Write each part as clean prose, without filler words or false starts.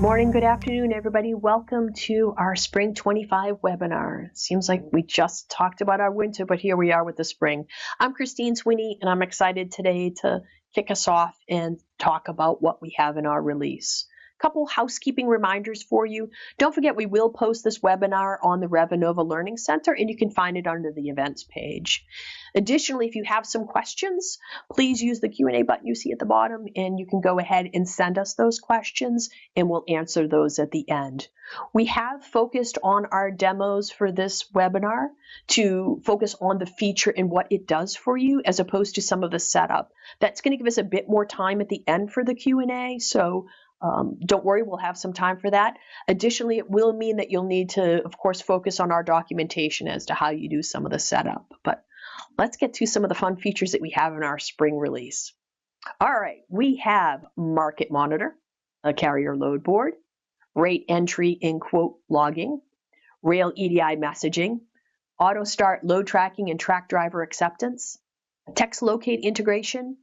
morning, good afternoon, everybody. Welcome to our Spring 25 webinar. Seems like we just talked about our winter, but here we are with the spring. I'm Christine Sweeney, and I'm excited today to kick us off and talk about what we have in our release. Couple housekeeping reminders for you. Don't forget, we will post this webinar on the Revenova Learning Center, and you can find it under the events page. Additionally, if you have some questions, please use the Q&A button you see at the bottom, and you can go ahead and send us those questions, and we'll answer those at the end. We have focused on our demos for this webinar to focus on the feature and what it does for you, as opposed to some of the setup. That's going to give us a bit more time at the end for the Q&A, so don't worry, we'll have some time for that. Additionally, it will mean that you'll need to, of course, focus on our documentation as to how you do some of the setup. But let's get to some of the fun features that we have in our spring release. All right, we have Market Monitor, a carrier load board, rate entry in quote logging, rail EDI messaging, auto start load tracking and track driver acceptance, TextLocate integration,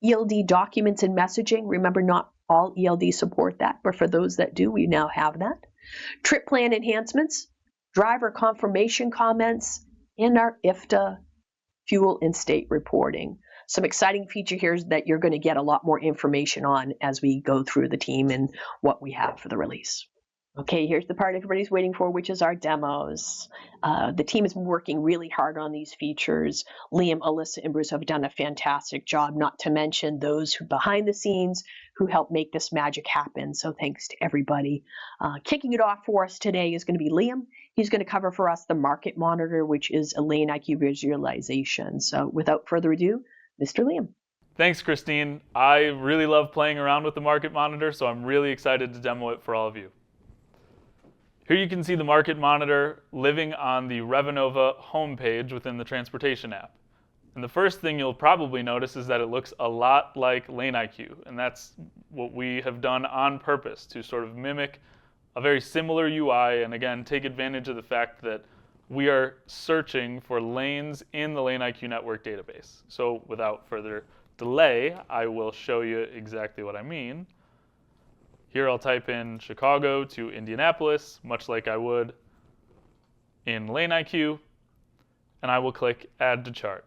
ELD documents and messaging. Remember, not all ELD support that, but for those that do, we now have that. Trip plan enhancements, driver confirmation comments, and our IFTA fuel and state reporting. Some exciting feature here is that you're going to get a lot more information on as we go through the team and what we have for the release. Okay, here's the part everybody's waiting for, which is our demos. The team has been working really hard on these features. Liam, Alyssa, and Bruce have done a fantastic job, not to mention those who behind the scenes who help make this magic happen. So thanks to everybody. Kicking it off for us today is going to be Liam. He's going to cover for us the Market Monitor, which is a lane IQ visualization. So without further ado, Mr. Liam. Thanks, Christine. I really love playing around with the Market Monitor, so I'm really excited to demo it for all of you. Here you can see the Market Monitor living on the Revenova homepage within the Transportation app. And the first thing you'll probably notice is that it looks a lot like Lane IQ, and that's what we have done on purpose to sort of mimic a very similar UI and again take advantage of the fact that we are searching for lanes in the Lane IQ network database. So without further delay, I will show you exactly what I mean. Here I'll type in Chicago to Indianapolis, much like I would in Lane IQ, and I will click Add to Chart.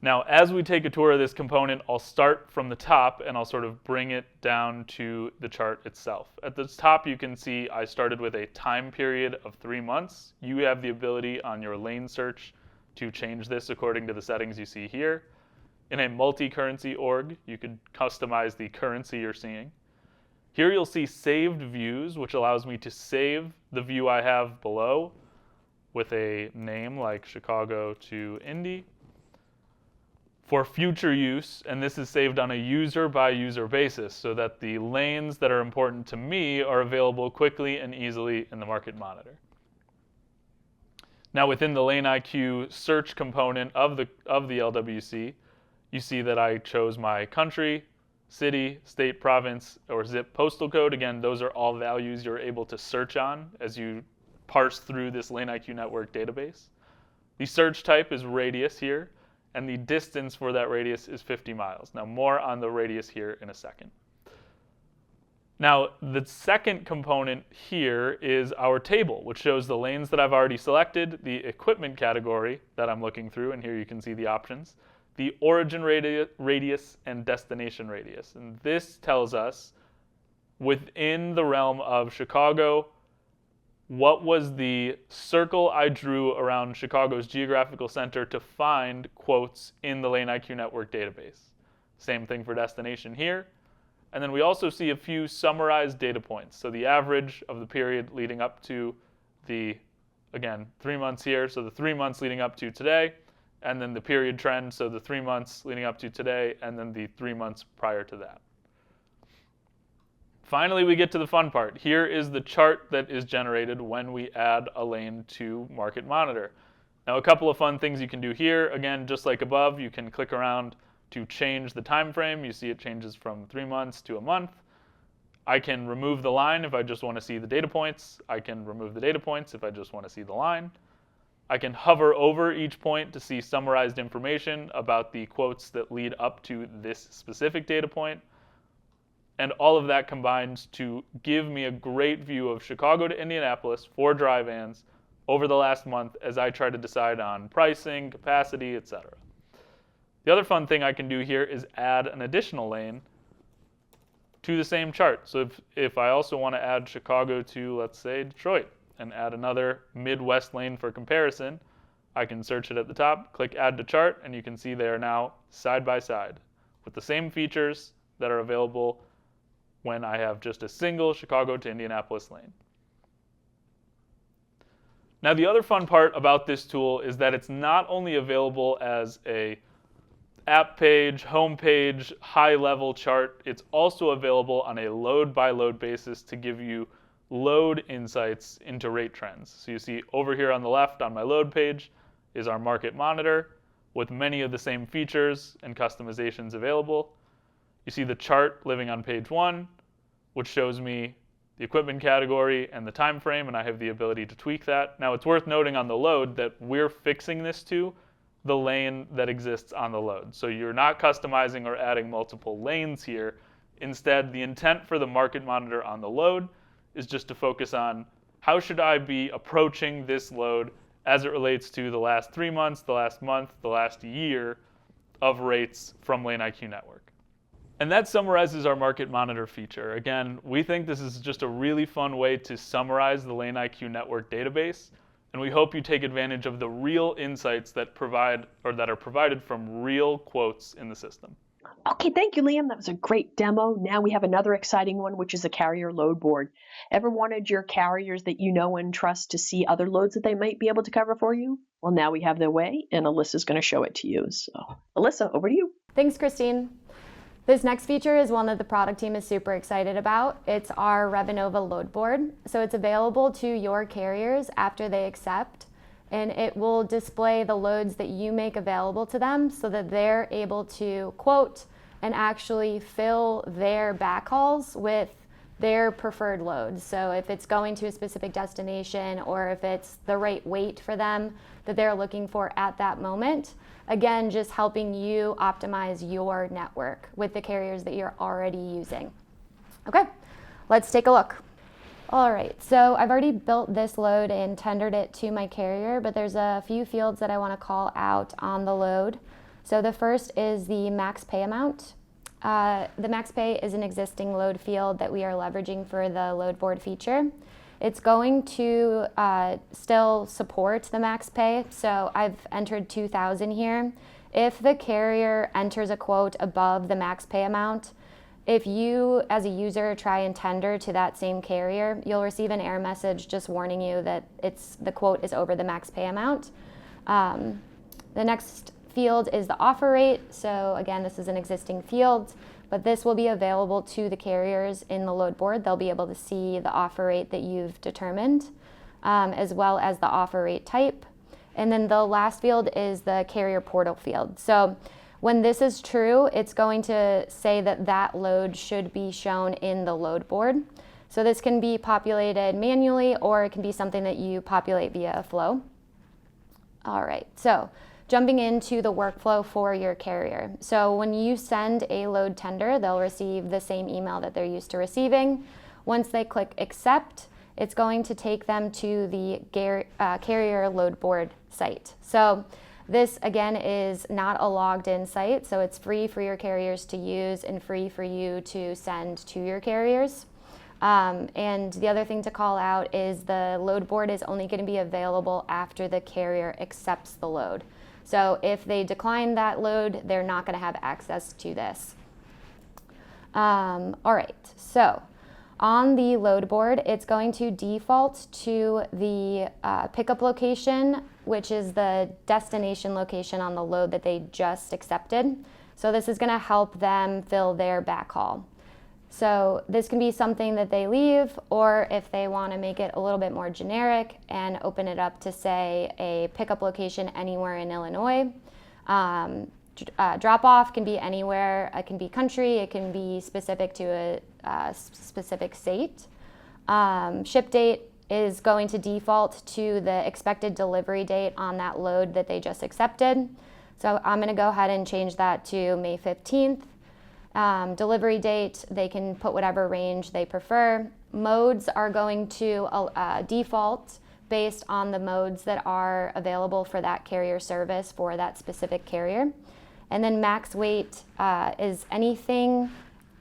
Now, as we take a tour of this component, I'll start from the top and I'll sort of bring it down to the chart itself. At the top, you can see I started with a time period of 3 months. You have the ability on your lane search to change this according to the settings you see here. In a multi-currency org, you could customize the currency you're seeing. Here you'll see saved views, which allows me to save the view I have below with a name like Chicago to Indy for future use, and this is saved on a user-by-user basis so that the lanes that are important to me are available quickly and easily in the Market Monitor. Now within the Lane IQ search component of the LWC, you see that I chose my country, city, state, province, or zip postal code. Again, those are all values you're able to search on as you parse through this Lane IQ network database. The search type is radius here, and the distance for that radius is 50 miles. Now, more on the radius here in a second. Now, the second component here is our table, which shows the lanes that I've already selected, the equipment category that I'm looking through, and here you can see the options, the origin radius and destination radius. And this tells us within the realm of Chicago, what was the circle I drew around Chicago's geographical center to find quotes in the Lane IQ network database. Same thing for destination here. And then we also see a few summarized data points. So the average of the period leading up to the, again, 3 months here, so the 3 months leading up to today, and then the period trend, so the 3 months leading up to today, and then the 3 months prior to that. Finally, we get to the fun part. Here is the chart that is generated when we add a lane to Market Monitor. Now, a couple of fun things you can do here. Again, just like above, you can click around to change the time frame. You see it changes from 3 months to a month. I can remove the line if I just want to see the data points. I can remove the data points if I just want to see the line. I can hover over each point to see summarized information about the quotes that lead up to this specific data point. And all of that combines to give me a great view of Chicago to Indianapolis for dry vans over the last month as I try to decide on pricing, capacity, etc. The other fun thing I can do here is add an additional lane to the same chart. So if I also want to add Chicago to, let's say, Detroit, and add another Midwest lane for comparison, I can search it at the top, click Add to Chart, and you can see they are now side by side with the same features that are available when I have just a single Chicago to Indianapolis lane. Now, the other fun part about this tool is that it's not only available as a app page, home page, high-level chart, it's also available on a load-by-load basis to give you load insights into rate trends. So you see over here on the left on my load page is our market monitor with many of the same features and customizations available. You see the chart living on page 1, which shows me the equipment category and the time frame, and I have the ability to tweak that. Now, it's worth noting on the load that we're fixing this to the lane that exists on the load. So you're not customizing or adding multiple lanes here. Instead, the intent for the market monitor on the load is just to focus on how should I be approaching this load as it relates to the last 3 months, the last month, the last year of rates from Lane IQ Network. And that summarizes our market monitor feature. Again, we think this is just a really fun way to summarize the Lane IQ Network database, and we hope you take advantage of the real insights that are provided from real quotes in the system. Okay, thank you, Liam. That was a great demo. Now we have another exciting one, which is a carrier load board. Ever wanted your carriers that you know and trust to see other loads that they might be able to cover for you? Well, now we have their way, and Alyssa's going to show it to you. So, Alyssa, over to you. Thanks, Christine. This next feature is one that the product team is super excited about. It's our Revenova load board. So it's available to your carriers after they accept, and it will display the loads that you make available to them so that they're able to quote and actually fill their backhauls with their preferred loads. So if it's going to a specific destination or if it's the right weight for them that they're looking for at that moment, again, just helping you optimize your network with the carriers that you're already using. Okay, let's take a look. All right, so I've already built this load and tendered it to my carrier, but there's a few fields that I want to call out on the load. So the first is the max pay amount. The max pay is an existing load field that we are leveraging for the load board feature. It's going to still support the max pay, so I've entered 2,000 here. If the carrier enters a quote above the max pay amount, if you as a user try and tender to that same carrier, you'll receive an error message just warning you that the quote is over the max pay amount. The next field is the offer rate. So again, this is an existing field, but this will be available to the carriers in the load board. They'll be able to see the offer rate that you've determined, as well as the offer rate type. And then the last field is the carrier portal field. So when this is true, it's going to say that that load should be shown in the load board. So this can be populated manually, or it can be something that you populate via a flow. All right, so jumping into the workflow for your carrier. So when you send a load tender, they'll receive the same email that they're used to receiving. Once they click accept, it's going to take them to the carrier load board site. So this again is not a logged in site, so it's free for your carriers to use and free for you to send to your carriers. And the other thing to call out is the load board is only going to be available after the carrier accepts the load. So if they decline that load, they're not going to have access to this. All right, so on the load board, it's going to default to the pickup location, which is the destination location on the load that they just accepted. So this is going to help them fill their backhaul. So this can be something that they leave, or if they want to make it a little bit more generic and open it up to, say, a pickup location anywhere in Illinois. Drop off can be anywhere. It can be country. It can be specific to a specific state. Ship date is going to default to the expected delivery date on that load that they just accepted. So I'm going to go ahead and change that to May 15th. Delivery date, they can put whatever range they prefer. Modes are going to default based on the modes that are available for that carrier service for that specific carrier. And then max weight is anything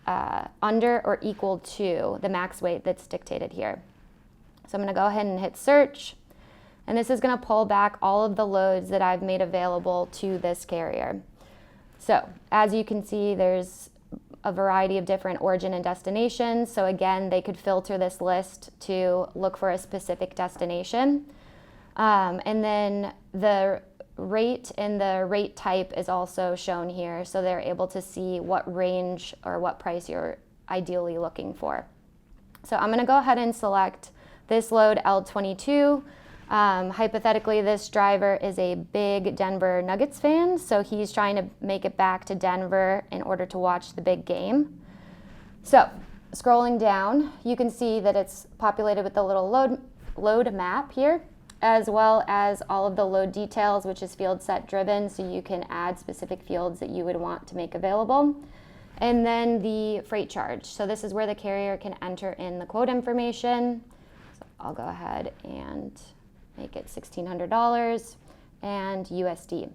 under or equal to the max weight that's dictated here. So I'm going to go ahead and hit search, and this is going to pull back all of the loads that I've made available to this carrier. So as you can see, there's a variety of different origin and destinations. So again, they could filter this list to look for a specific destination. And then the rate and the rate type is also shown here. So they're able to see what range or what price you're ideally looking for. So I'm gonna go ahead and select this load L22. Hypothetically, this driver is a big Denver Nuggets fan, so he's trying to make it back to Denver in order to watch the big game. So, scrolling down, you can see that it's populated with the little load map here, as well as all of the load details, which is field set driven, so you can add specific fields that you would want to make available. And then the freight charge. So this is where the carrier can enter in the quote information. So I'll go ahead and make it $1,600 and USD.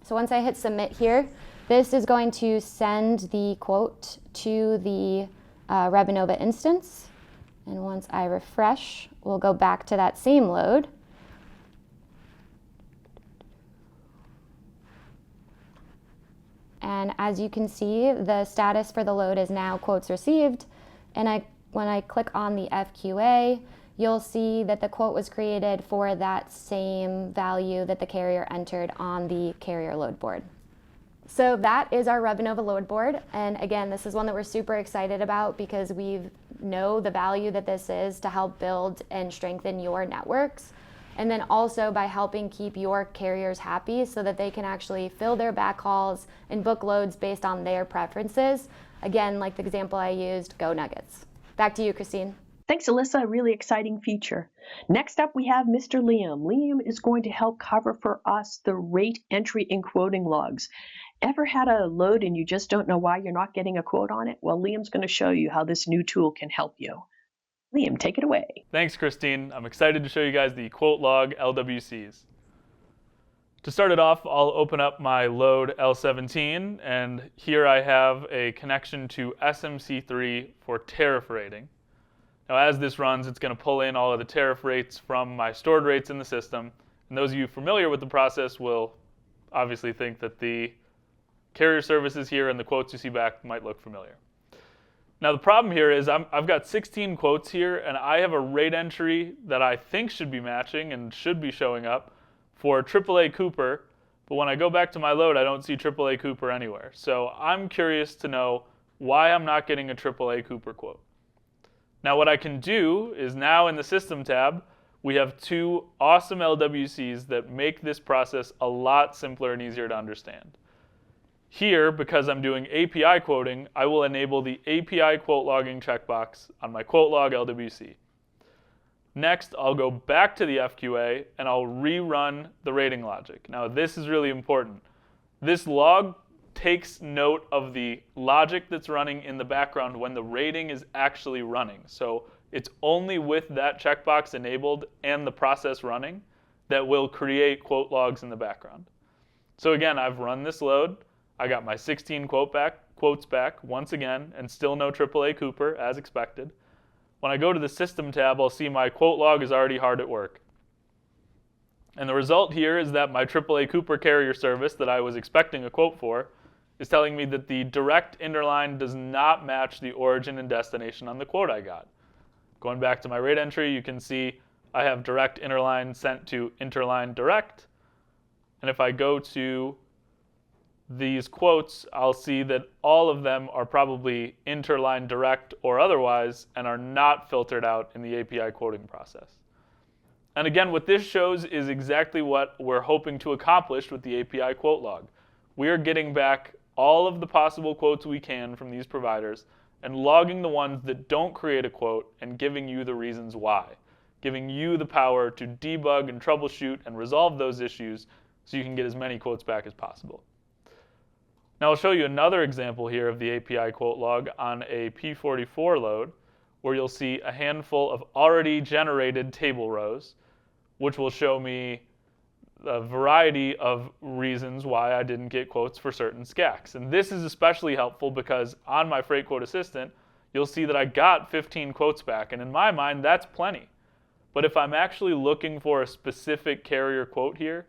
So once I hit submit here, this is going to send the quote to the Revenova instance. And once I refresh, we'll go back to that same load. And as you can see, the status for the load is now quotes received. And when I click on the FQA, you'll see that the quote was created for that same value that the carrier entered on the carrier load board. So that is our Revenova load board. And again, this is one that we're super excited about because we know the value that this is to help build and strengthen your networks. And then also by helping keep your carriers happy so that they can actually fill their backhauls and book loads based on their preferences. Again, like the example I used, go Nuggets. Back to you, Christine. Thanks, Alyssa. A really exciting feature. Next up, we have Mr. Liam. Liam is going to help cover for us the rate entry and quoting logs. Ever had a load and you just don't know why you're not getting a quote on it? Well, Liam's going to show you how this new tool can help you. Liam, take it away. Thanks, Christine. I'm excited to show you guys the quote log LWCs. To start it off, I'll open up my load L17, and here I have a connection to SMC3 for tariff rating. Now, as this runs, it's going to pull in all of the tariff rates from my stored rates in the system, and those of you familiar with the process will obviously think that the carrier services here and the quotes you see back might look familiar. Now the problem here is I've got 16 quotes here, and I have a rate entry that I think should be matching and should be showing up for AAA Cooper, but when I go back to my load, I don't see AAA Cooper anywhere. So I'm curious to know why I'm not getting a AAA Cooper quote. Now what I can do is now in the System tab, we have two awesome LWCs that make this process a lot simpler and easier to understand. Here, because I'm doing API quoting, I will enable the API quote logging checkbox on my quote log LWC. Next, I'll go back to the FQA and I'll rerun the rating logic. Now, this is really important. This log takes note of the logic that's running in the background when the rating is actually running. So it's only with that checkbox enabled and the process running that will create quote logs in the background. So again, I've run this load. I got my 16 quotes back once again, and still no AAA Cooper, as expected. When I go to the System tab, I'll see my quote log is already hard at work. And the result here is that my AAA Cooper carrier service that I was expecting a quote for is telling me that the direct interline does not match the origin and destination on the quote I got. Going back to my rate entry, you can see I have direct interline sent to interline direct. And if I go to these quotes, I'll see that all of them are probably interline direct or otherwise and are not filtered out in the API quoting process. And again, what this shows is exactly what we're hoping to accomplish with the API quote log. We are getting back all of the possible quotes we can from these providers and logging the ones that don't create a quote and giving you the reasons why, giving you the power to debug and troubleshoot and resolve those issues so you can get as many quotes back as possible. Now I'll show you another example here of the API quote log on a P44 load, where you'll see a handful of already generated table rows, which will show me a variety of reasons why I didn't get quotes for certain SCACs. And this is especially helpful because on my Freight Quote Assistant, you'll see that I got 15 quotes back, and in my mind, that's plenty. But if I'm actually looking for a specific carrier quote here,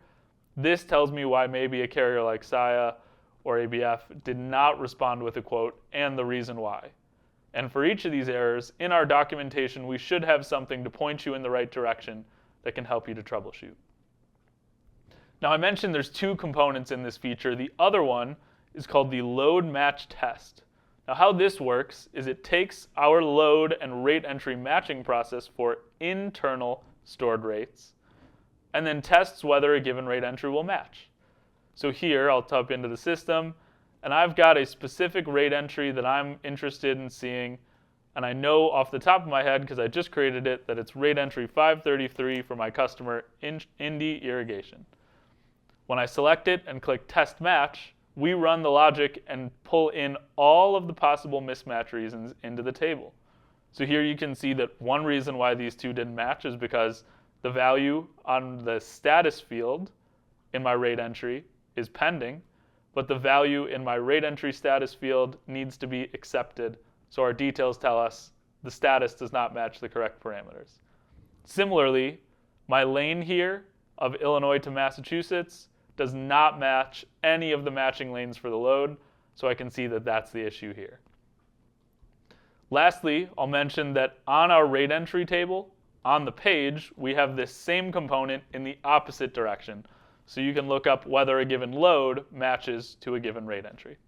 this tells me why maybe a carrier like Saia or ABF did not respond with a quote and the reason why. And for each of these errors, in our documentation, we should have something to point you in the right direction that can help you to troubleshoot. Now I mentioned there's two components in this feature. The other one is called the load match test. Now how this works is it takes our load and rate entry matching process for internal stored rates and then tests whether a given rate entry will match. So here I'll type into the system and I've got a specific rate entry that I'm interested in seeing, and I know off the top of my head, because I just created it, that it's rate entry 533 for my customer Indy Irrigation. When I select it and click Test Match, we run the logic and pull in all of the possible mismatch reasons into the table. So here you can see that one reason why these two didn't match is because the value on the status field in my rate entry is pending, but the value in my rate entry status field needs to be accepted. So our details tell us the status does not match the correct parameters. Similarly, my lane here of Illinois to Massachusetts does not match any of the matching lanes for the load, so I can see that that's the issue here. Lastly, I'll mention that on our rate entry table, on the page, we have this same component in the opposite direction. So you can look up whether a given load matches to a given rate entry.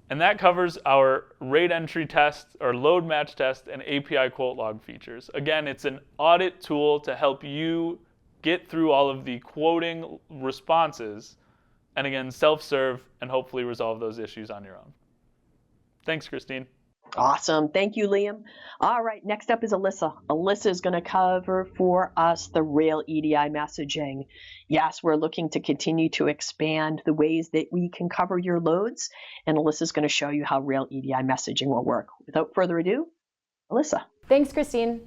And that covers our rate entry test, or load match test, and API quote log features. Again, it's an audit tool to help you get through all of the quoting responses, and again, self-serve and hopefully resolve those issues on your own. Thanks, Christine. Awesome. Thank you, Liam. All right, next up is Alyssa. Alyssa is going to cover for us the Rail EDI messaging. Yes, we're looking to continue to expand the ways that we can cover your loads, and Alyssa is going to show you how Rail EDI messaging will work. Without further ado, Alyssa. Thanks, Christine.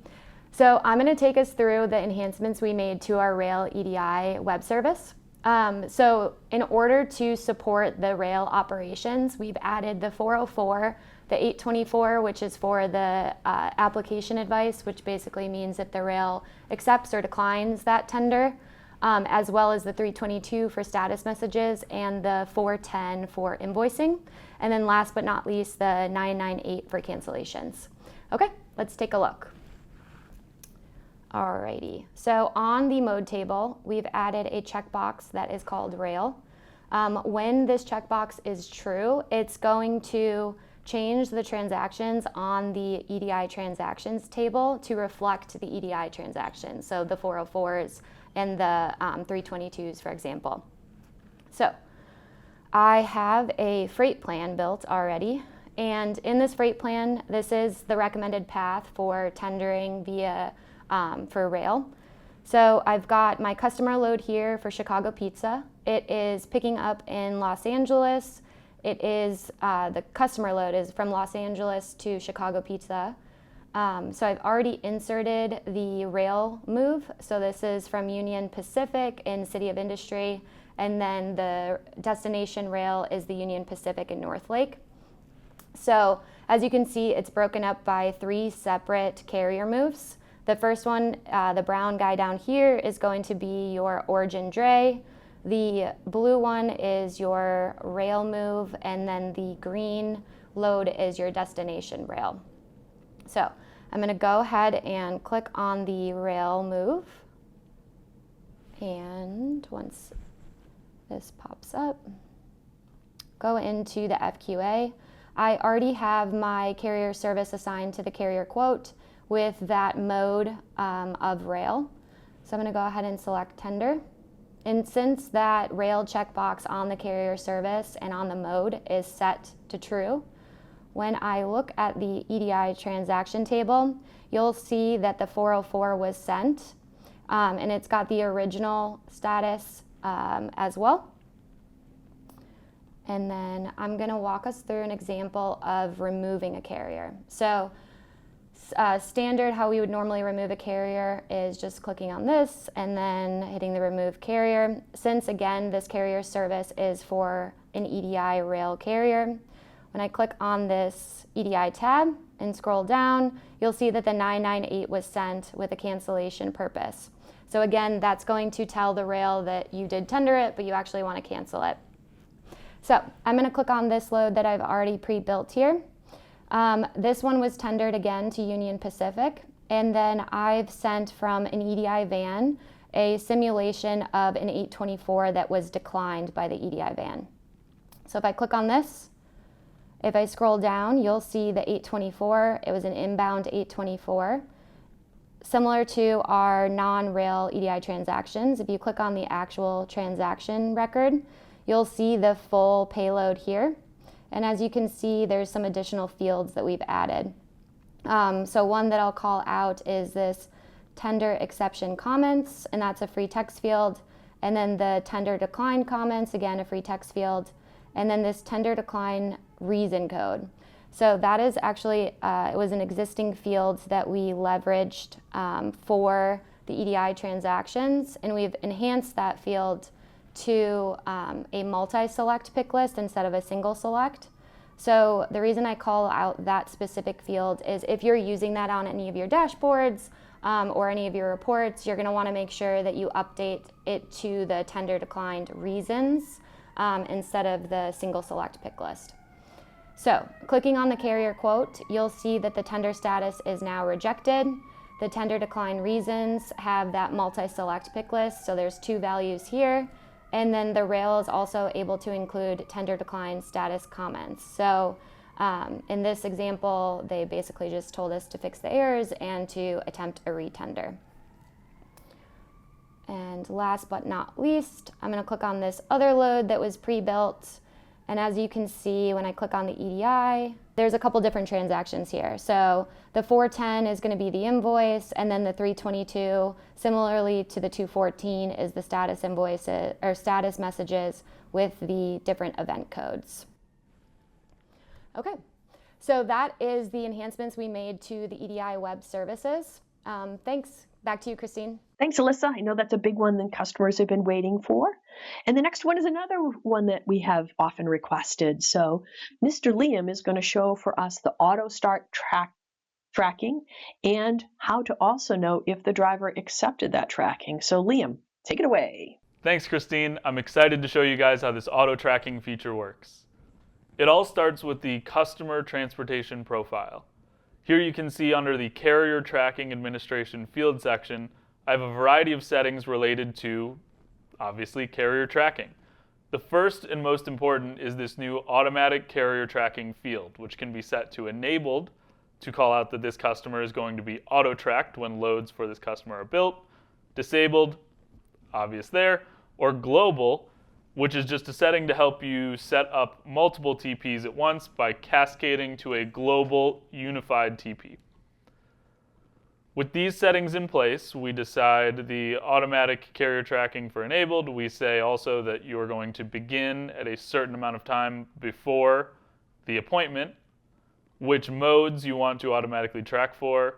So I'm going to take us through the enhancements we made to our Rail EDI web service. So in order to support the Rail operations, we've added the 404, the 824, which is for the application advice, which basically means if the Rail accepts or declines that tender, as well as the 322 for status messages and the 410 for invoicing. And then last but not least, the 998 for cancellations. Okay, let's take a look. Alrighty, so on the mode table, we've added a checkbox that is called Rail. When this checkbox is true, it's going to change the transactions on the EDI transactions table to reflect the EDI transactions, so the 404s and the 322s, for example. So I have a freight plan built already, and in this freight plan, this is the recommended path for tendering via for Rail. So I've got my customer load here for Chicago Pizza. It is picking up in Los Angeles. It is, the customer load is from Los Angeles to Chicago Pizza. So I've already inserted the Rail move. So this is from Union Pacific in City of Industry, and then the destination Rail is the Union Pacific in North Lake. So as you can see, it's broken up by 3 separate carrier moves. The first one, the brown guy down here, is going to be your origin dray. The blue one is your Rail move, and then the green load is your destination Rail. So I'm going to go ahead and click on the Rail move. And once this pops up, go into the FQA. I already have my carrier service assigned to the carrier quote with that mode of Rail. So I'm going to go ahead and select tender. And since that Rail checkbox on the carrier service and on the mode is set to true, when I look at the EDI transaction table, you'll see that the 404 was sent, and it's got the original status as well. and then I'm going to walk us through an example of removing a carrier. So standard how we would normally remove a carrier is just clicking on this and then hitting the remove carrier. Since again this carrier service is for an EDI rail carrier, when I click on this EDI tab and scroll down, you'll see that the 998 was sent with a cancellation purpose. So again, that's going to tell the rail that you did tender it, but you actually want to cancel it. So I'm going to click on this load that I've already pre-built here. This one was tendered again to Union Pacific, and then I've sent from an EDI van a simulation of an 824 that was declined by the EDI van. So if I click on this, if I scroll down, you'll see the 824. It was an inbound 824. Similar to our non-rail EDI transactions, if you click on the actual transaction record, you'll see the full payload here. And as you can see, there's some additional fields that we've added. So one that I'll call out is this tender exception comments, and that's a free text field. And then the tender decline comments, again, a free text field. And then this tender decline reason code. So that is actually, it was an existing field that we leveraged for the EDI transactions, and we've enhanced that field to a multi-select pick list instead of a single select. So the reason I call out that specific field is if you're using that on any of your dashboards or any of your reports, you're going to want to make sure that you update it to the tender declined reasons instead of the single select pick list. So clicking on the carrier quote, you'll see that the tender status is now rejected. The tender decline reasons have that multi-select pick list, so there's two values here. And then the rail is also able to include tender decline status comments. So in this example, they basically just told us to fix the errors and to attempt a retender. And last but not least, I'm going to click on this other load that was pre-built. And as you can see, when I click on the EDI, there's a couple different transactions here. So the 410 is going to be the invoice, and then the 322, similarly to the 214, is the status invoices or status messages with the different event codes. Okay, so that is the enhancements we made to the EDI web services. Thanks. Back to you, Christine. Thanks, Alyssa. I know that's a big one that customers have been waiting for. And the next one is another one that we have often requested. So Mr. Liam is going to show for us the auto start tracking and how to also know if the driver accepted that tracking. So Liam, take it away. Thanks, Christine. I'm excited to show you guys how this auto tracking feature works. It all starts with the customer transportation profile. Here you can see under the Carrier Tracking Administration field section, I have a variety of settings related to, obviously, carrier tracking. The first and most important is this new automatic carrier tracking field, which can be set to enabled to call out that this customer is going to be auto-tracked when loads for this customer are built, disabled, obvious there, or global, which is just a setting to help you set up multiple TPs at once by cascading to a global unified TP. With these settings in place, we decide the automatic carrier tracking for enabled. We say also that you are going to begin at a certain amount of time before the appointment, which modes you want to automatically track for,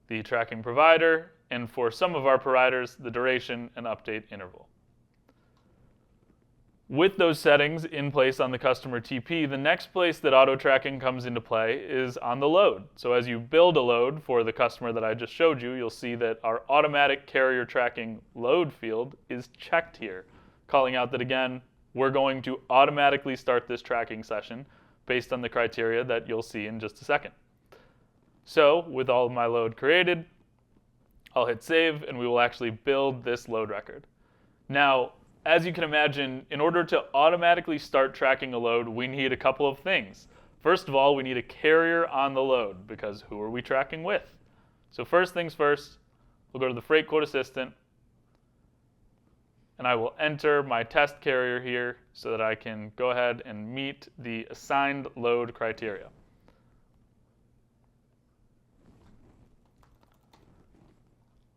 the tracking provider, and for some of our providers, the duration and update interval. With those settings in place on the customer TP, the next place that auto tracking comes into play is on the load. So as you build a load for the customer that I just showed you, you'll see that our automatic carrier tracking load field is checked here, calling out that, again, we're going to automatically start this tracking session based on the criteria that you'll see in just a second. So with all of my load created, I'll hit save, and we will actually build this load record. Now, as you can imagine, in order to automatically start tracking a load, we need a couple of things. First of all, we need a carrier on the load, because who are we tracking with? So first things first, we'll go to the Freight Quote Assistant, and I will enter my test carrier here so that I can go ahead and meet the assigned load criteria.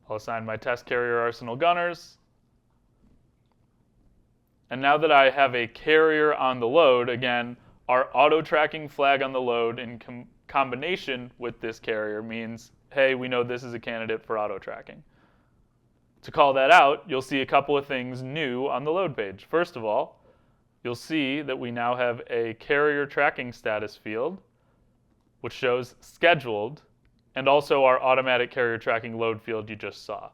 I'll assign my test carrier Arsenal Gunners, And now that I have a carrier on the load, again, our auto tracking flag on the load in combination with this carrier means, hey, we know this is a candidate for auto tracking. To call that out, you'll see a couple of things new on the load page. First of all, you'll see that we now have a carrier tracking status field, which shows scheduled, and also our automatic carrier tracking load field you just saw.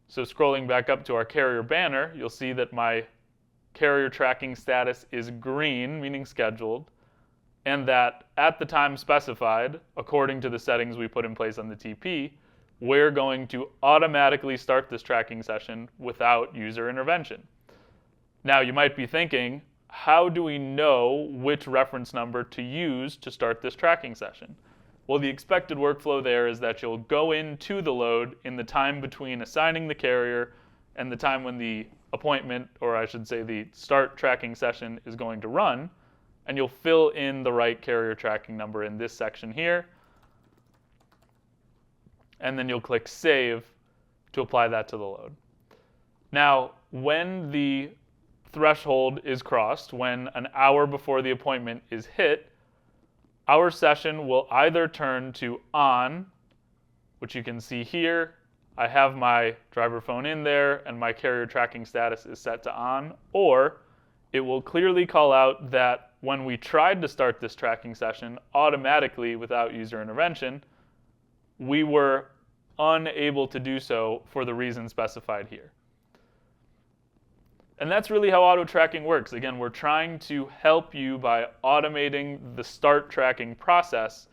So scrolling back up to our carrier banner, you'll see that my carrier tracking status is green, meaning scheduled, and that at the time specified, according to the settings we put in place on the TP, we're going to automatically start this tracking session without user intervention. Now you might be thinking, how do we know which reference number to use to start this tracking session? Well, the expected workflow there is that you'll go into the load in the time between assigning the carrier and the time when the appointment, or I should say the start tracking session, is going to run, and you'll fill in the right carrier tracking number in this section here, and then you'll click Save to apply that to the load. Now, when the threshold is crossed, when an hour before the appointment is hit, our session will either turn to on, which you can see here. I have my driver phone in there and my carrier tracking status is set to on, or it will clearly call out that when we tried to start this tracking session automatically without user intervention, we were unable to do so for the reason specified here. And that's really how auto tracking works. Again, we're trying to help you by automating the start tracking process,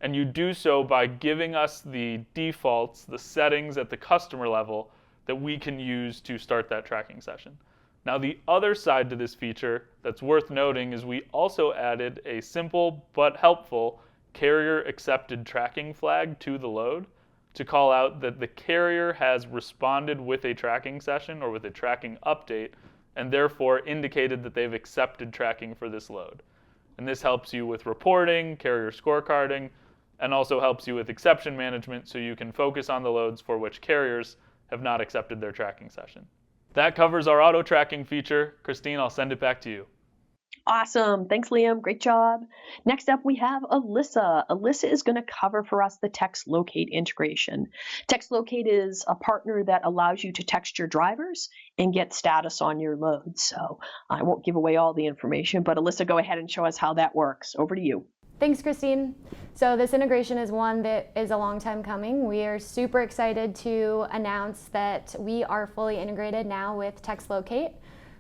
and you do so by giving us the defaults, the settings at the customer level that we can use to start that tracking session. Now, the other side to this feature that's worth noting is we also added a simple but helpful carrier accepted tracking flag to the load to call out that the carrier has responded with a tracking session or with a tracking update, and therefore indicated that they've accepted tracking for this load. And this helps you with reporting, carrier scorecarding, and also helps you with exception management so you can focus on the loads for which carriers have not accepted their tracking session. That covers our auto tracking feature. Christine, I'll send it back to you. Awesome. Thanks, Liam. Great job. Next up, we have Alyssa. Alyssa is going to cover for us the TextLocate integration. TextLocate is a partner that allows you to text your drivers and get status on your loads. So I won't give away all the information, but Alyssa, go ahead and show us how that works. Over to you. Thanks, Christine. So this integration is one that is a long time coming. We are super excited to announce that we are fully integrated now with TextLocate.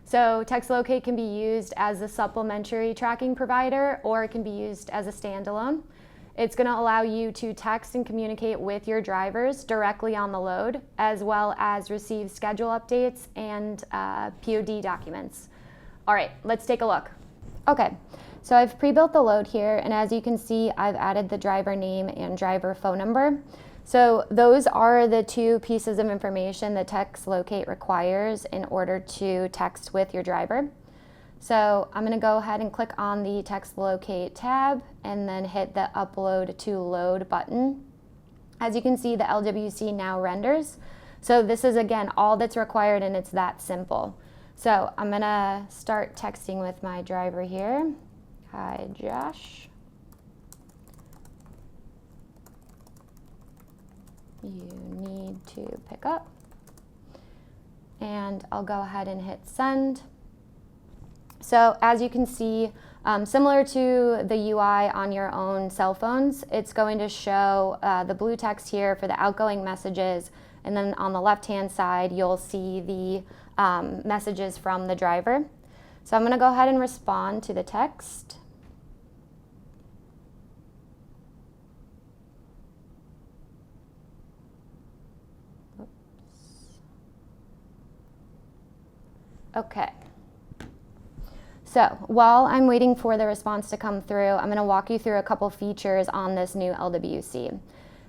So TextLocate can be used as a supplementary tracking provider, or it can be used as a standalone. It's going to allow you to text and communicate with your drivers directly on the load, as well as receive schedule updates and POD documents. All right, let's take a look. Okay, so I've pre-built the load here, and as you can see, I've added the driver name and driver phone number. So those are the two pieces of information that TextLocate requires in order to text with your driver. So I'm going to go ahead and click on the TextLocate tab and then hit the Upload to Load button. As you can see, the LWC now renders. So this is, again, all that's required, and it's that simple. So I'm going to start texting with my driver here. Hi, Josh. You need to pick up. And I'll go ahead and hit send. So as you can see, similar to the UI on your own cell phones, it's going to show the blue text here for the outgoing messages, and then on the left-hand side, you'll see the messages from the driver. So I'm going to go ahead and respond to the text. Okay. So while I'm waiting for the response to come through, I'm going to walk you through a couple features on this new LWC.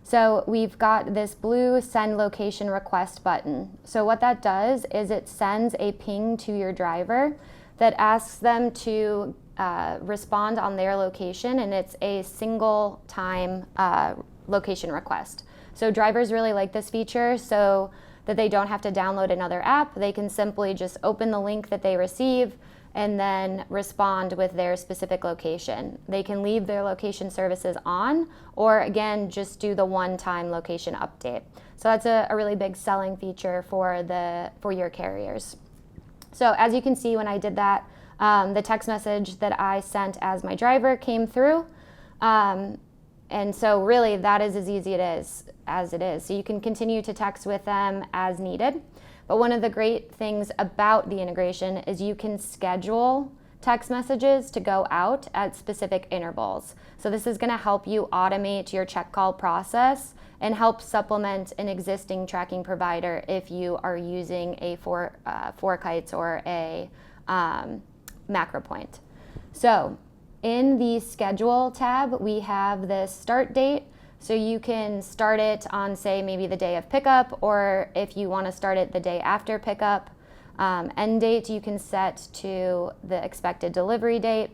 So we've got this blue Send Location Request button. So what that does is it sends a ping to your driver that asks them to respond on their location, and it's a single time location request. So drivers really like this feature. So that they don't have to download another app. They can simply just open the link that they receive and then respond with their specific location. They can leave their location services on, or again, just do the one-time location update. So that's a really big selling feature for your carriers. So as you can see, when I did that, the text message that I sent as my driver came through. And so really that is as easy as it is. So you can continue to text with them as needed. But one of the great things about the integration is you can schedule text messages to go out at specific intervals. So this is going to help you automate your check call process and help supplement an existing tracking provider if you are using a FourKites or a MacroPoint. So in the schedule tab, we have the start date. So you can start it on, say, maybe the day of pickup, or if you want to start it the day after pickup. End date you can set to the expected delivery date.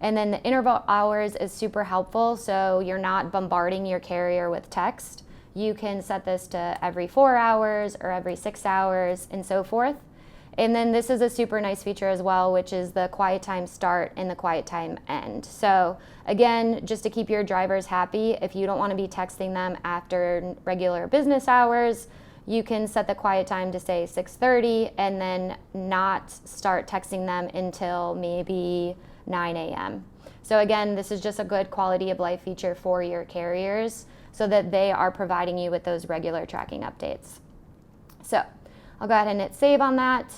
And then the interval hours is super helpful, so you're not bombarding your carrier with text. You can set this to every 4 hours or every 6 hours and so forth. And then this is a super nice feature as well, which is the quiet time start and the quiet time end. So again, just to keep your drivers happy, if you don't want to be texting them after regular business hours, you can set the quiet time to say 6:30 and then not start texting them until maybe 9 a.m. So again, this is just a good quality of life feature for your carriers so that they are providing you with those regular tracking updates. So I'll go ahead and hit save on that.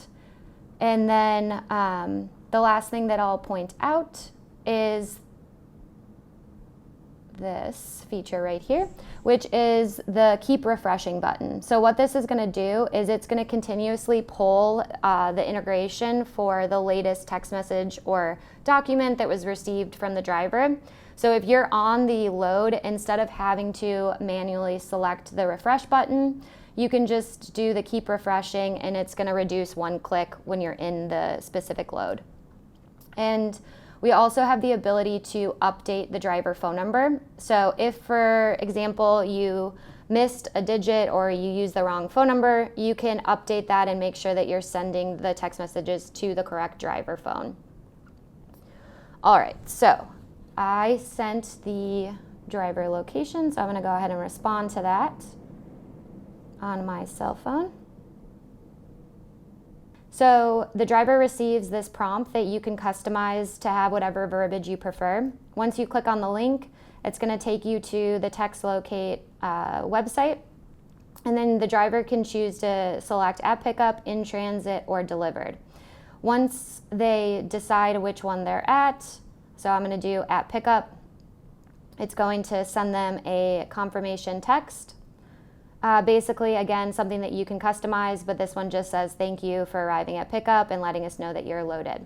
And then the last thing that I'll point out is this feature right here, which is the keep refreshing button. So what this is going to do is it's going to continuously pull the integration for the latest text message or document that was received from the driver. So if you're on the load, instead of having to manually select the refresh button, you can just do the keep refreshing and it's going to reduce one click when you're in the specific load. And we also have the ability to update the driver phone number. So if, for example, you missed a digit or you used the wrong phone number, you can update that and make sure that you're sending the text messages to the correct driver phone. All right, so I sent the driver location, so I'm going to go ahead and respond to that on my cell phone. So the driver receives this prompt that you can customize to have whatever verbiage you prefer. Once you click on the link, it's going to take you to the TextLocate website, and then the driver can choose to select at pickup, in transit, or delivered. Once they decide which one they're at, so I'm going to do at pickup, it's going to send them a confirmation text. Basically, again, something that you can customize, but this one just says thank you for arriving at pickup and letting us know that you're loaded.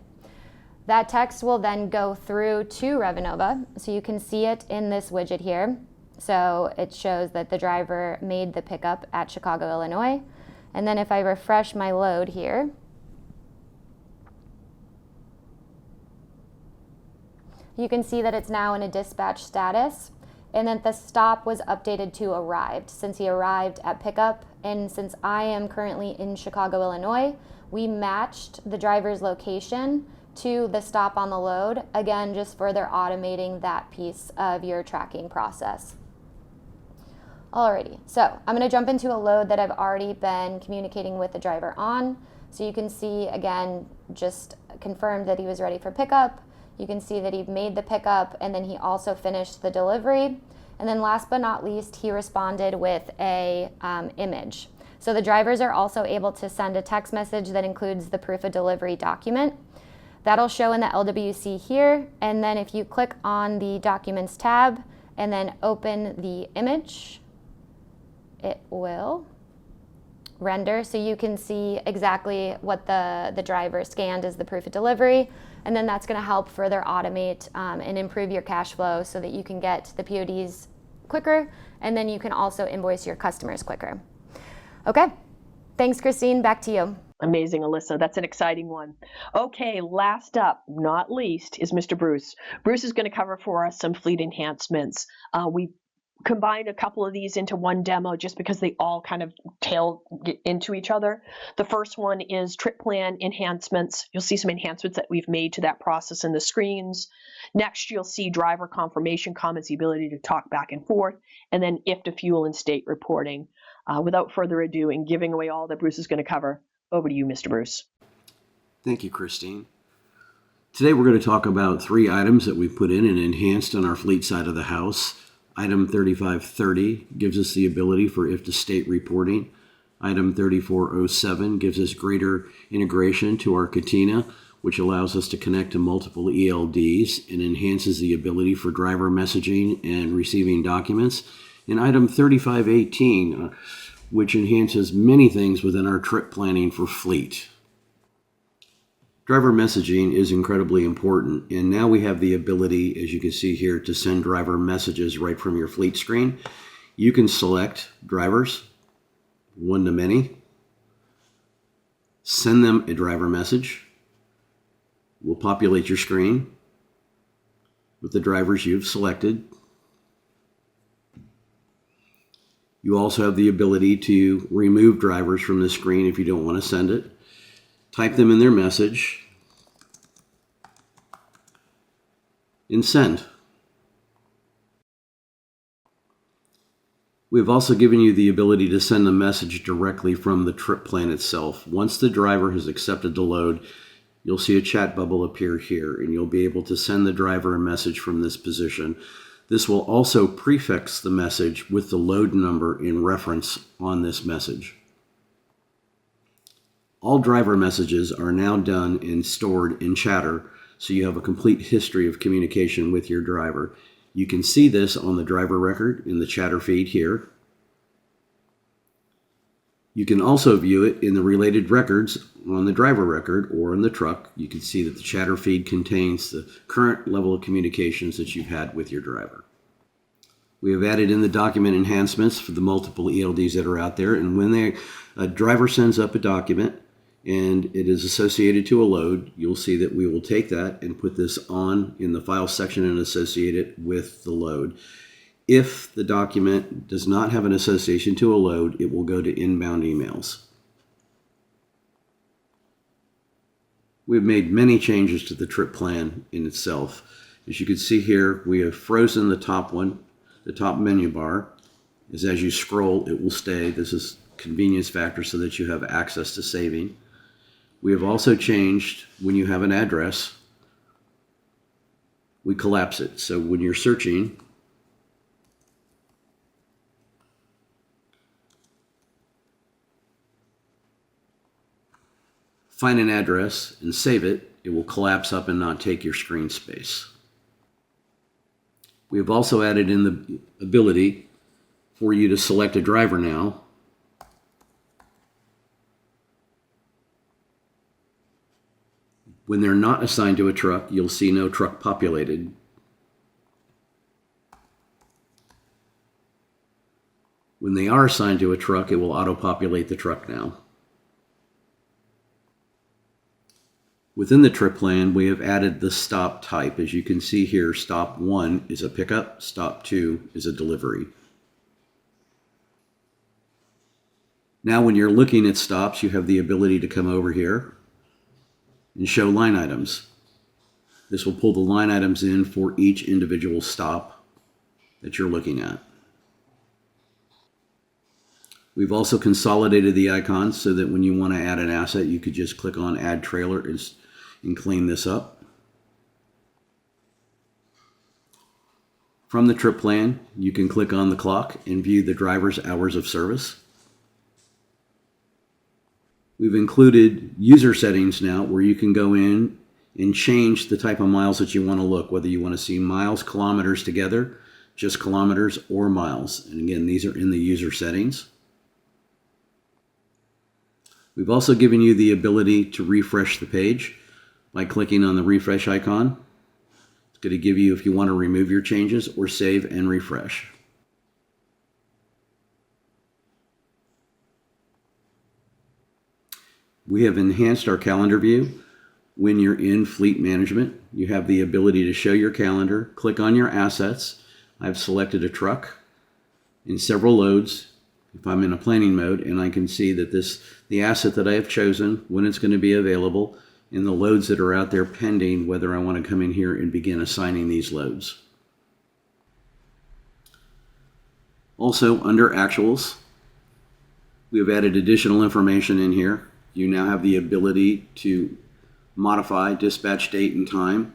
That text will then go through to Revenova, so you can see it in this widget here. So it shows that the driver made the pickup at Chicago, Illinois. And then if I refresh my load here, you can see that it's now in a dispatch status. And then the stop was updated to arrived since he arrived at pickup. And since I am currently in Chicago, Illinois, we matched the driver's location to the stop on the load, again, just further automating that piece of your tracking process. Alrighty, so I'm going to jump into a load that I've already been communicating with the driver on. So you can see, again, just confirmed that he was ready for pickup. You can see that he made the pickup and then he also finished the delivery. And then last but not least, he responded with a image. So the drivers are also able to send a text message that includes the proof of delivery document. That'll show in the LWC here. And then if you click on the Documents tab and then open the image, it will render, so you can see exactly what the driver scanned as the proof of delivery, and then that's going to help further automate and improve your cash flow so that you can get the PODs quicker, and then you can also invoice your customers quicker. Okay, thanks, Christine. Back to you. Amazing, Alyssa. That's an exciting one. Okay, last up, not least, is Mr. Bruce. Bruce is going to cover for us some fleet enhancements. We combine a couple of these into one demo just because they all kind of tail into each other. The first one is trip plan enhancements. You'll see some enhancements that we've made to that process in the screens. Next, you'll see driver confirmation comments, the ability to talk back and forth, and then if to fuel and state reporting. Without further ado, and giving away all that Bruce is going to cover, over to you, Mr. Bruce. Thank you, Christine. Today we're going to talk about 3 items that we put in and enhanced on our fleet side of the house. Item 3530 gives us the ability for if-to-state reporting. Item 3407 gives us greater integration to our Katina, which allows us to connect to multiple ELDs and enhances the ability for driver messaging and receiving documents. And item 3518, which enhances many things within our trip planning for fleet. Driver messaging is incredibly important, and now we have the ability, as you can see here, to send driver messages right from your fleet screen. You can select drivers, one to many, send them a driver message. We'll populate your screen with the drivers you've selected. You also have the ability to remove drivers from the screen if you don't want to send it. Type them in their message, and send. We've also given you the ability to send a message directly from the trip plan itself. Once the driver has accepted the load, you'll see a chat bubble appear here, and you'll be able to send the driver a message from this position. This will also prefix the message with the load number in reference on this message. All driver messages are now done and stored in Chatter, so you have a complete history of communication with your driver. You can see this on the driver record in the Chatter feed here. You can also view it in the related records on the driver record or in the truck. You can see that the Chatter feed contains the current level of communications that you've had with your driver. We have added in the document enhancements for the multiple ELDs that are out there, and when a driver sends up a document and it is associated to a load, you'll see that we will take that and put this on in the file section and associate it with the load. If the document does not have an association to a load, it will go to inbound emails. We've made many changes to the trip plan in itself. As you can see here, we have frozen the top one, the top menu bar. As you scroll, it will stay. This is convenience factor so that you have access to saving. We have also changed when you have an address, we collapse it. So when you're searching, find an address and save it, it will collapse up and not take your screen space. We have also added in the ability for you to select a driver now. When they're not assigned to a truck, you'll see no truck populated. When they are assigned to a truck, it will auto-populate the truck now. Within the trip plan, we have added the stop type. As you can see here, stop 1 is a pickup, stop 2 is a delivery. Now when you're looking at stops, you have the ability to come over here and show line items. This will pull the line items in for each individual stop that you're looking at. We've also consolidated the icons so that when you want to add an asset, you could just click on Add Trailer and clean this up. From the trip plan, you can click on the clock and view the driver's hours of service. We've included user settings now where you can go in and change the type of miles that you want to look, whether you want to see miles, kilometers together, just kilometers, or miles. And again, these are in the user settings. We've also given you the ability to refresh the page by clicking on the refresh icon. It's going to give you if you want to remove your changes or save and refresh. We have enhanced our calendar view. When you're in fleet management, you have the ability to show your calendar, click on your assets. I've selected a truck. in several loads if I'm in a planning mode, and I can see that the asset that I have chosen, when it's going to be available, and the loads that are out there pending, whether I want to come in here and begin assigning these loads. Also, under actuals, we have added additional information in here. You now have the ability to modify dispatch date and time.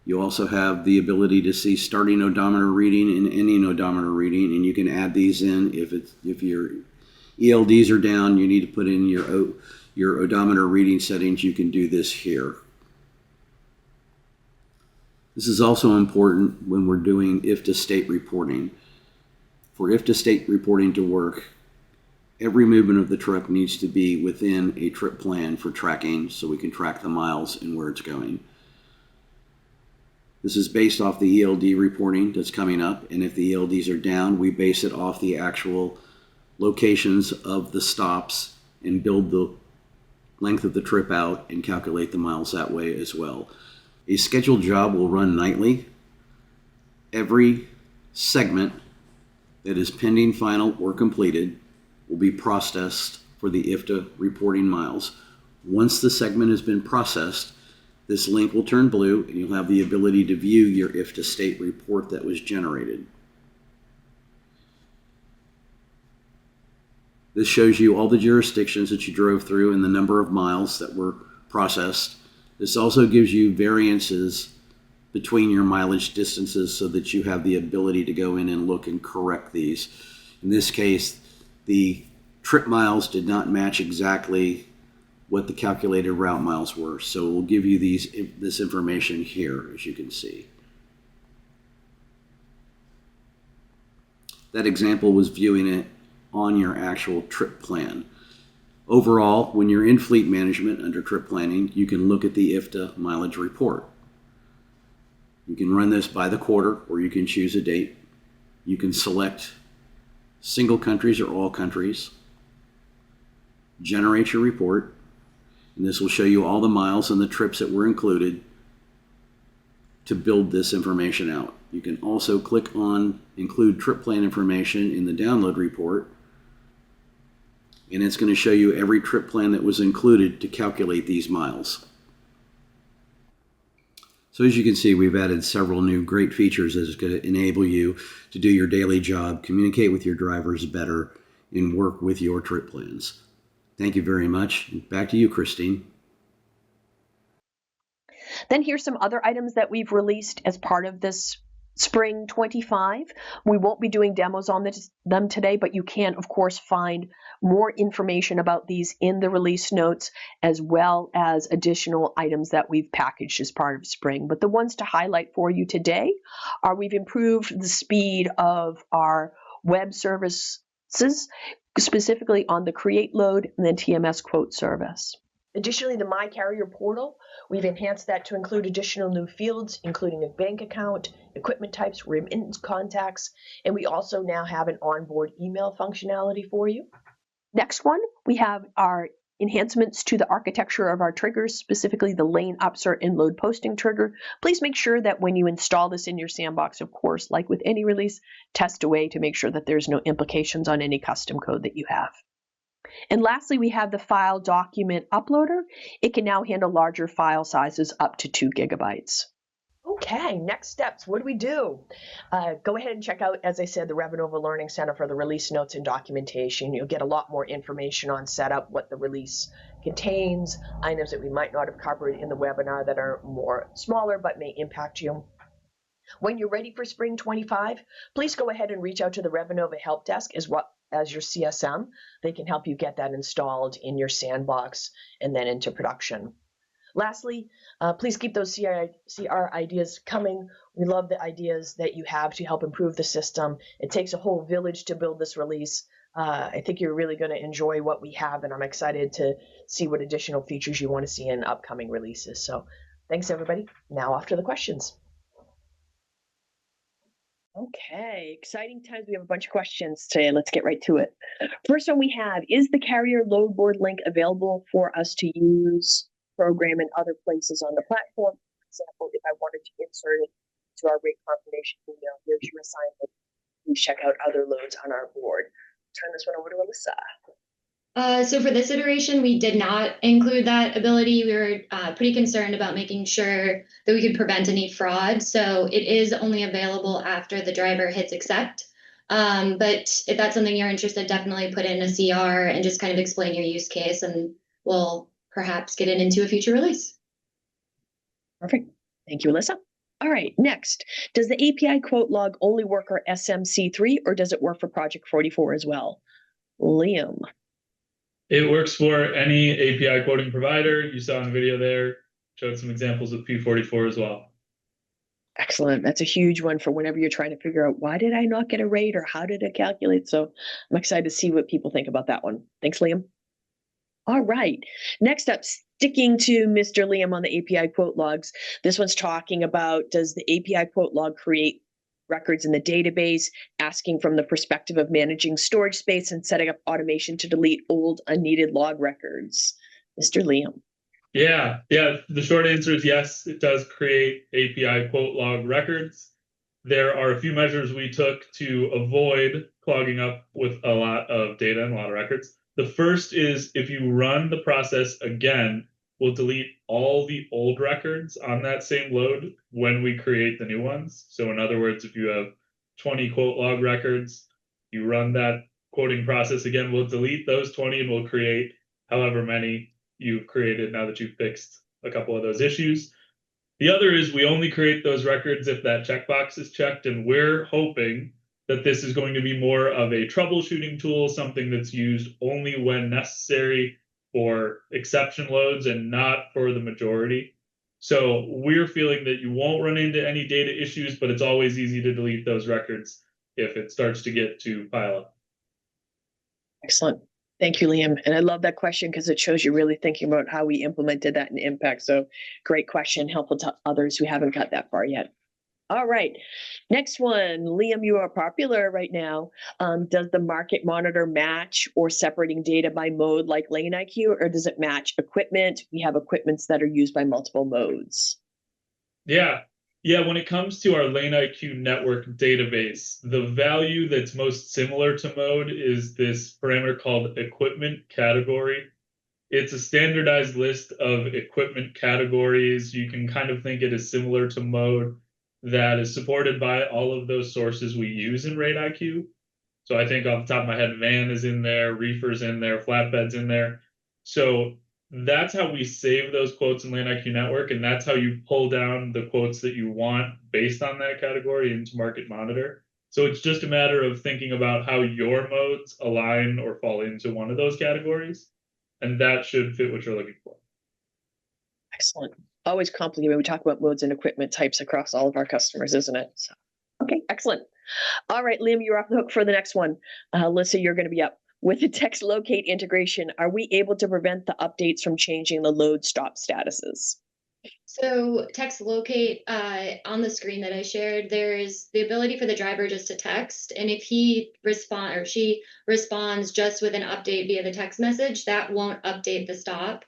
You also have the ability to see starting odometer reading and ending odometer reading, and you can add these in if your ELDs are down, you need to put in your odometer reading settings. You can do this here. This is also important when we're doing if to state reporting. For if to state reporting to work, every movement of the truck needs to be within a trip plan for tracking, so we can track the miles and where it's going. This is based off the ELD reporting that's coming up, and if the ELDs are down, we base it off the actual locations of the stops and build the length of the trip out and calculate the miles that way as well. A scheduled job will run nightly. Every segment that is pending, final, or completed will be processed for the IFTA reporting miles. Once the segment has been processed, this link will turn blue and you'll have the ability to view your IFTA state report that was generated. This shows you all the jurisdictions that you drove through and the number of miles that were processed. This also gives you variances between your mileage distances so that you have the ability to go in and look and correct these. In this case, the trip miles did not match exactly what the calculated route miles were. So we'll give you this information here, as you can see. That example was viewing it on your actual trip plan. Overall, when you're in fleet management under trip planning, you can look at the IFTA mileage report. You can run this by the quarter, or you can choose a date. You can select single countries or all countries, generate your report, and this will show you all the miles and the trips that were included to build this information out. You can also click on include trip plan information in the download report, and it's going to show you every trip plan that was included to calculate these miles. So as you can see, we've added several new great features that is going to enable you to do your daily job, communicate with your drivers better, and work with your trip plans. Thank you very much. Back to you, Christine. Then here's some other items that we've released as part of this Spring 25. We won't be doing demos on them today, but you can, of course, find more information about these in the release notes, as well as additional items that we've packaged as part of Spring. But the ones to highlight for you today are we've improved the speed of our web services, specifically on the Create Load and then TMS quote service. Additionally, the My Carrier portal, we've enhanced that to include additional new fields, including a bank account, equipment types, remittance contacts, and we also now have an onboard email functionality for you. Next one, we have our enhancements to the architecture of our triggers, specifically the lane upsert and load posting trigger. Please make sure that when you install this in your sandbox, of course, like with any release, test away to make sure that there's no implications on any custom code that you have. And lastly, we have the file document uploader. It can now handle larger file sizes up to 2 gigabytes. Okay, next steps. What do we do? Go ahead and check out, as I said, the Revenova Learning Center for the release notes and documentation. You'll get a lot more information on setup, what the release contains, items that we might not have covered in the webinar that are more smaller but may impact you. When you're ready for Spring 25, please go ahead and reach out to the Revenova Help Desk as your CSM. They can help you get that installed in your sandbox and then into production. Lastly, please keep those CR ideas coming. We love the ideas that you have to help improve the system. It takes a whole village to build this release. I think you're really going to enjoy what we have, and I'm excited to see what additional features you want to see in upcoming releases. So thanks, everybody. Now off to the questions. Okay, exciting times. We have a bunch of questions today. Let's get right to it. First one we have, is the carrier load board link available for us to use, program in other places on the platform? For example, if I wanted to insert it to our rate confirmation email, here's your assignment. please check out other loads on our board. Turn this one over to Alyssa. So for this iteration, we did not include that ability. We were pretty concerned about making sure that we could prevent any fraud. So it is only available after the driver hits accept. But if that's something you're interested, definitely put in a CR and just kind of explain your use case, and we'll perhaps get it into a future release. Perfect. Thank you, Alyssa. All right, next. Does the API quote log only work for SMC3 or does it work for Project 44 as well? Liam. It works for any API quoting provider. You saw in the video there, showed some examples of P44 as well. Excellent. That's a huge one for whenever you're trying to figure out why did I not get a rate or how did it calculate? So I'm excited to see what people think about that one. Thanks, Liam. All right. Next up, sticking to Mr. Liam on the API quote logs. This one's talking about, does the API quote log create records in the database, asking from the perspective of managing storage space and setting up automation to delete old unneeded log records? Mr. Liam. Yeah. The short answer is yes, it does create API quote log records. There are a few measures we took to avoid clogging up with a lot of data and a lot of records. The first is if you run the process again, we'll delete all the old records on that same load when we create the new ones. So in other words, if you have 20 quote log records, you run that quoting process again, we'll delete those 20 and we'll create however many you've created now that you've fixed a couple of those issues. The other is we only create those records if that checkbox is checked, and we're hoping that this is going to be more of a troubleshooting tool, something that's used only when necessary for exception loads and not for the majority. So we're feeling that you won't run into any data issues, but it's always easy to delete those records if it starts to get to pile up. Excellent. Thank you, Liam. And I love that question because it shows you really thinking about how we implemented that in Impact. So great question, helpful to others who haven't got that far yet. All right, next one. Liam, you are popular right now. Does the market monitor match or separating data by mode like Lane IQ, or does it match equipment? We have equipments that are used by multiple modes. Yeah, when it comes to our Lane IQ network database, the value that's most similar to mode is this parameter called equipment category. It's a standardized list of equipment categories. You can kind of think it as similar to mode that is supported by all of those sources we use in Rate IQ. So I think off the top of my head, van is in there, reefer's in there, flatbed's in there. So that's how we save those quotes in Lane IQ Network, and that's how you pull down the quotes that you want based on that category into Market Monitor. So it's just a matter of thinking about how your modes align or fall into one of those categories, and that should fit what you're looking for. Excellent. Always complicated when we talk about modes and equipment types across all of our customers, isn't it? So, okay, excellent. All right, Liam, you're off the hook for the next one. Alyssa, you're going to be up. With the TextLocate integration, are we able to prevent the updates from changing the load stop statuses? So TextLocate, on the screen that I shared, there's the ability for the driver just to text, and if he or she responds just with an update via the text message, that won't update the stop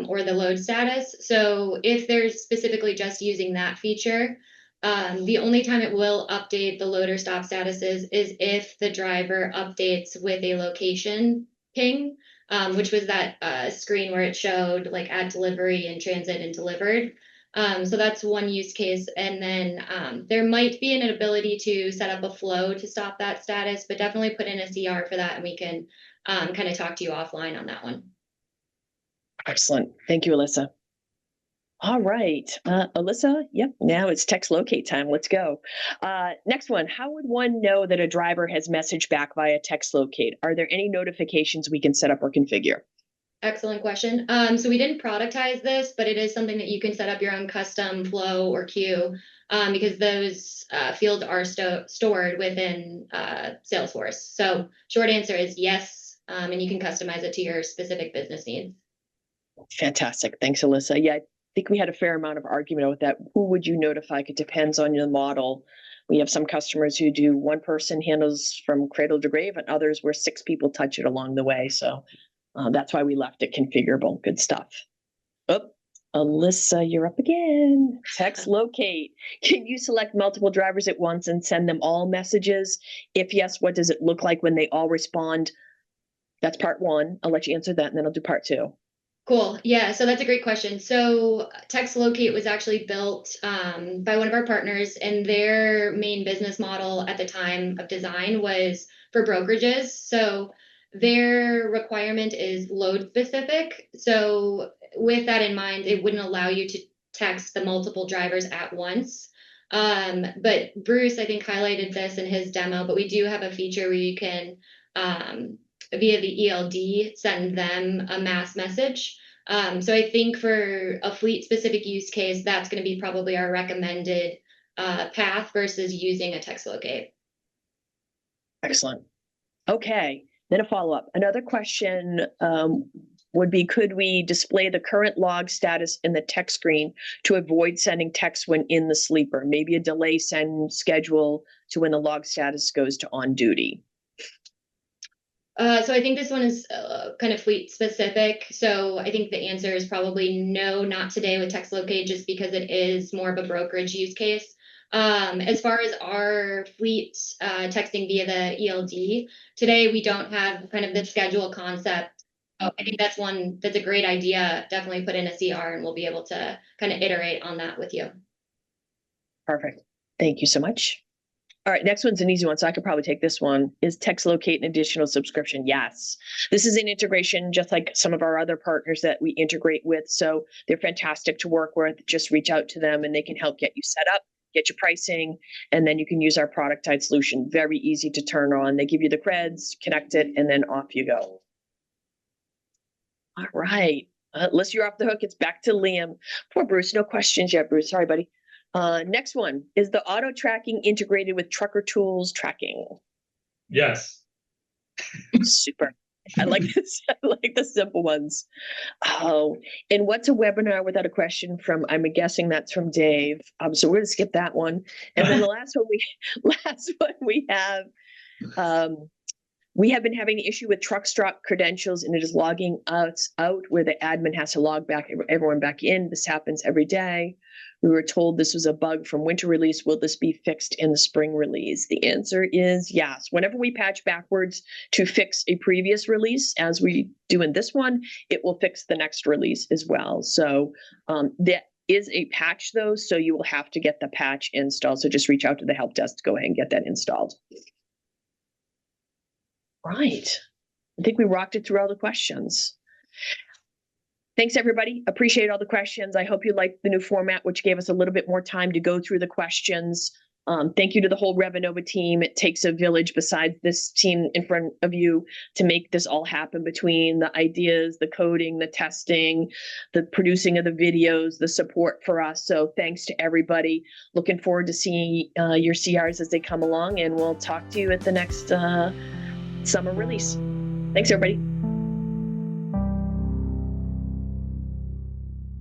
or the load status. So if they're specifically just using that feature, the only time it will update the load or stop statuses is if the driver updates with a location ping, which was that screen where it showed like at delivery and transit and delivered. So that's one use case. And then there might be an ability to set up a flow to stop that status, but definitely put in a CR for that, and we can kind of talk to you offline on that one. Excellent. Thank you, Alyssa. All right, Alyssa, yep, now it's TextLocate time. Let's go. Next one, how would one know that a driver has messaged back via TextLocate? Are there any notifications we can set up or configure? Excellent question. So we didn't productize this, but it is something that you can set up your own custom flow or queue because those fields are stored within Salesforce. So short answer is yes, and you can customize it to your specific business needs. Fantastic. Thanks, Alyssa. Yeah, I think we had a fair amount of argument with that. Who would you notify? It depends on your model. We have some customers who do one person handles from cradle to grave, and others where 6 people touch it along the way. So that's why we left it configurable. Good stuff. Oh, Alyssa, you're up again. TextLocate. Can you select multiple drivers at once and send them all messages? If yes, what does it look like when they all respond? That's part one. I'll let you answer that, and then I'll do part two. Cool. Yeah, so that's a great question. So TextLocate was actually built by one of our partners, and their main business model at the time of design was for brokerages. So their requirement is load specific. So with that in mind, it wouldn't allow you to text the multiple drivers at once. But Bruce, I think, highlighted this in his demo, but we do have a feature where you can via the ELD, send them a mass message. So I think for a fleet specific use case, that's going to be probably our recommended path versus using a TextLocate. Excellent. Okay, then a follow-up. Another question would be, could we display the current log status in the text screen to avoid sending text when in the sleeper? Maybe a delay send schedule to when the log status goes to on duty. So I think this one is kind of fleet specific. So I think the answer is probably no, not today with TextLocate, just because it is more of a brokerage use case. As far as our fleet texting via the ELD, today we don't have kind of the schedule concept. So I think that's a great idea. Definitely put in a CR and we'll be able to kind of iterate on that with you. Perfect. Thank you so much. All right, next one's an easy one, so I could probably take this one. Is TextLocate an additional subscription? Yes. This is an integration just like some of our other partners that we integrate with, so they're fantastic to work with. Just reach out to them and they can help get you set up, get your pricing, and then you can use our productized solution. Very easy to turn on. They give you the creds, connect it, and then off you go. All right. Unless you're off the hook, it's back to Liam. Poor Bruce, no questions yet, Bruce. Sorry, buddy. Next one, is the auto tracking integrated with Trucker Tools tracking? Yes. Super. I like this. I like the simple ones. Oh, and what's a webinar without a question from? I'm guessing that's from Dave. So we're gonna skip that one. And then the last one we have. We have been having an issue with TruckStop credentials, and it is logging us out where the admin has to log back everyone back in. This happens every day. We were told this was a bug from winter release. Will this be fixed in the spring release? The answer is yes. Whenever we patch backwards to fix a previous release, as we do in this one, it will fix the next release as well. So that is a patch though, so you will have to get the patch installed. So just reach out to the help desk to go ahead and get that installed. Right. I think we rocked it through all the questions. Thanks, everybody. Appreciate all the questions. I hope you liked the new format, which gave us a little bit more time to go through the questions. Thank you to the whole Revenova team. It takes a village besides this team in front of you to make this all happen, between the ideas, the coding, the testing, the producing of the videos, the support for us. So thanks to everybody. Looking forward to seeing your CRs as they come along, and we'll talk to you at the next summer release. Thanks, everybody.